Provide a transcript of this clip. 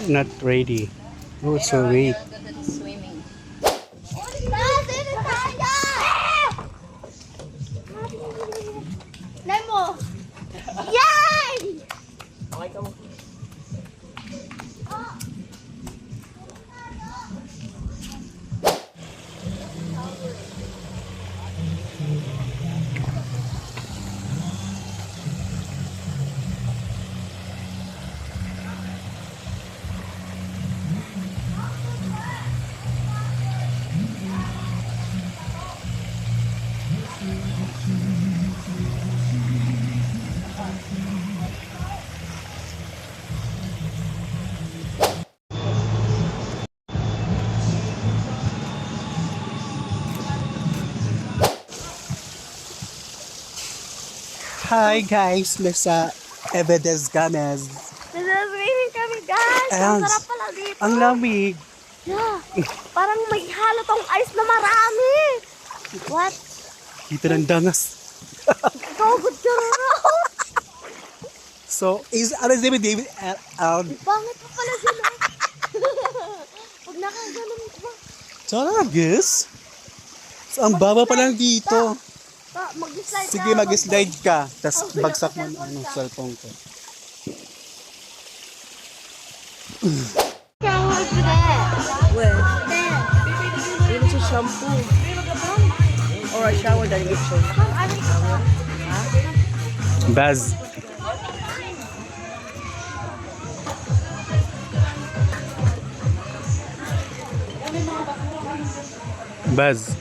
Not ready. Oh, so wait. Swimming. Nemo! Yay! Okay ka mo. Hi guys, nasa Evedes Games. Nasa-swimming kami, guys. Ayan. Ang sarap pala dito. Ang lamig. Yeah. Parang may halo tong ice na marami. What? Dito ng dangas. Ikaw, good ka raw. So, ano si David? Pangit pa pala sila. Pag nakaganon ko. Tara, guys. So, ang baba pa lang dito. Mag-slide Sige, mag-slide ka. Tapos bagsak mo ang cellphone ko. Shower today. Where? There. You need to shampoo. Or a shower that you show. Baz. Baz.